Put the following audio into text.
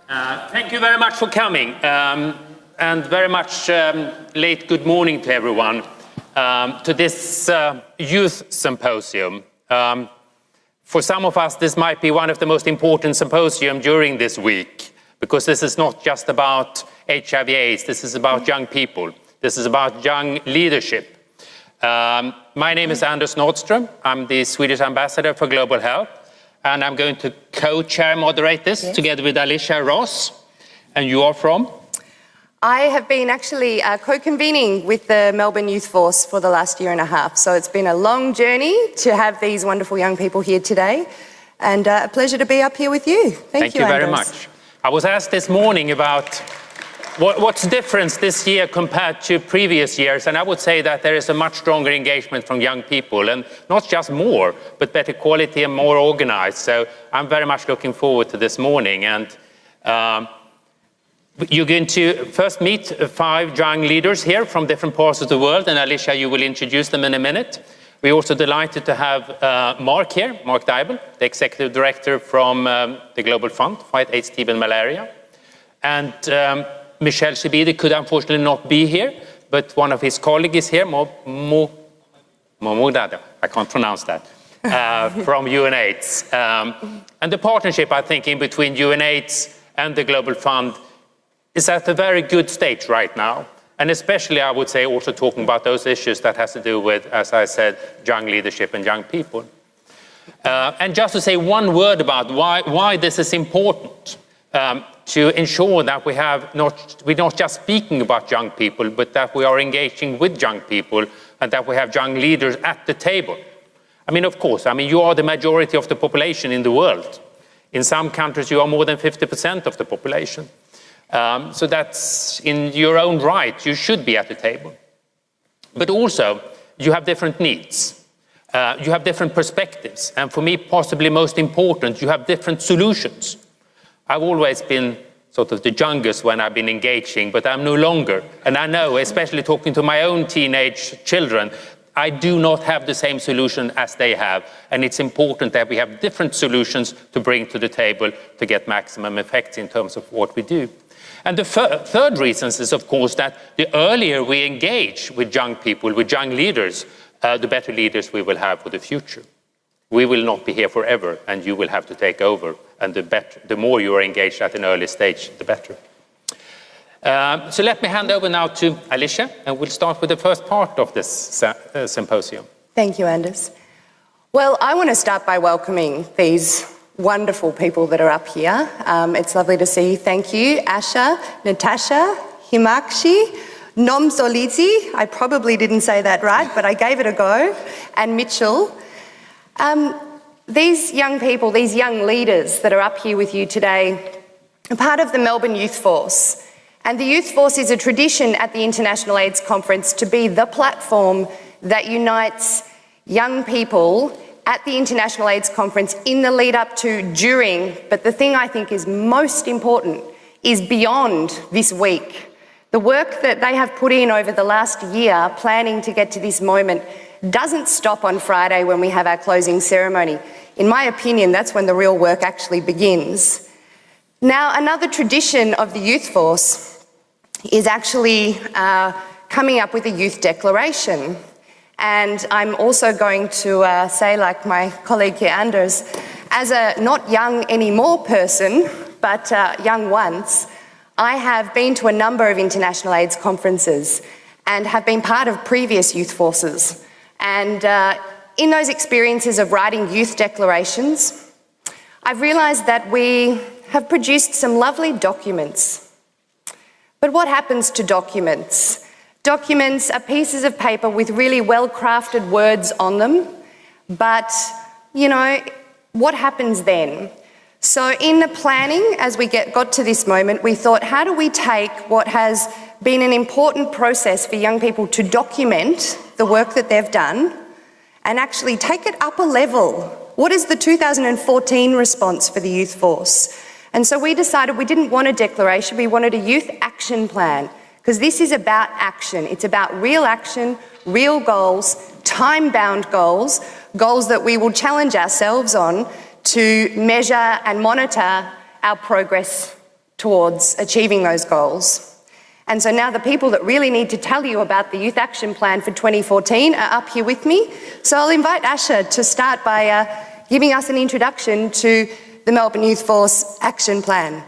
Thank you very much for coming, and very much late good morning to everyone to this youth symposium. For some of us, this might be one of the most important symposium during this week, because this is not just about HIV/AIDS, this is about young people, this is about young leadership. My name is Anders Nordström, I'm the Swedish Ambassador for Global Health, and I'm going to co-chair moderate this together with Alicia Ross. And you are from? I have been actually co-convening with the Melbourne Youth Force for the last year and a half. So it's been a long journey to have these wonderful young people here today. And a pleasure to be up here with you. Thank you, very much. I was asked this morning about what's the difference this year compared to previous years, and I would say that there is a much stronger engagement from young people, and not just more, but better quality and more organized. So I'm very much looking forward to this morning. And you're going to first meet 5 young leaders here from different parts of the world, and Alicia, you will introduce them in a minute. We're also delighted to have Mark here, Mark Dybul, the Executive Director from the Global Fund, Fight AIDS, TB and Malaria. And Michel Shibidi could unfortunately not be here, but one of his colleagues is here, Momodada, I can't pronounce that, from UNAIDS. And the partnership, I think, in between UNAIDS and the Global Fund is at a very good stage right now. And especially, I would say, also talking about those issues that has to do with, as I said, young leadership and young people. And just to say one word about why this is important, to ensure that we're not just speaking about young people, but that we are engaging with young people and that we have young leaders at the table. I mean, of course, you are the majority of the population in the world. In some countries, you are more than 50% of the population. So that's in your own right, you should be at the table. But also, you have different needs. You have different perspectives. And for me, possibly most important, you have different solutions. I've always been sort of the youngest when I've been engaging, but I'm no longer. And I know, especially talking to my own teenage children, I do not have the same solution as they have. And it's important that we have different solutions to bring to the table to get maximum effects in terms of what we do. And the third reason is, of course, that the earlier we engage with young people, with young leaders, the better leaders we will have for the future. We will not be here forever, and you will have to take over. And the more you are engaged at an early stage, the better. So let me hand over now to Alicia, and we'll start with the first part of this symposium. Thank you, Anders. Well, I want to start by welcoming these wonderful people that are up here. It's lovely to see you. Thank you, Asha, Natasha, Himakshi, Nom Solizi. I probably didn't say that right, but I gave it a go. And Mitchell. These young people, these young leaders that are up here with you today are part of the Melbourne Youth Force. And the Youth Force is a tradition at the International AIDS Conference to be the platform that unites young people at the International AIDS Conference in the lead up to, during, but the thing I think is most important is beyond this week. The work that they have put in over the last year planning to get to this moment doesn't stop on Friday when we have our closing ceremony. In my opinion, that's when the real work actually begins. Now, another tradition of the Youth Force is actually coming up with a youth declaration. And I'm also going to say, like my colleague here, Anders, as a not young anymore person, but young once, I have been to a number of international AIDS conferences and have been part of previous youth forces. And in those experiences of writing youth declarations, I've realised that we have produced some lovely documents. But what happens to documents? Documents are pieces of paper with really well-crafted words on them, but, you know, what happens then? So in the planning, as we got to this moment, we thought, how do we take what has been an important process for young people to document the work that they've done and actually take it up a level? What is the 2014 response for the Youth Force? And so we decided we didn't want a declaration, we wanted a youth action plan, because this is about action. It's about real action, real goals, time-bound goals, goals that we will challenge ourselves on to measure and monitor our progress towards achieving those goals. And so now the people that really need to tell you about the Youth Action Plan for 2014 are up here with me. So I'll invite Asha to start by giving us an introduction to the Melbourne Youth Force Action Plan.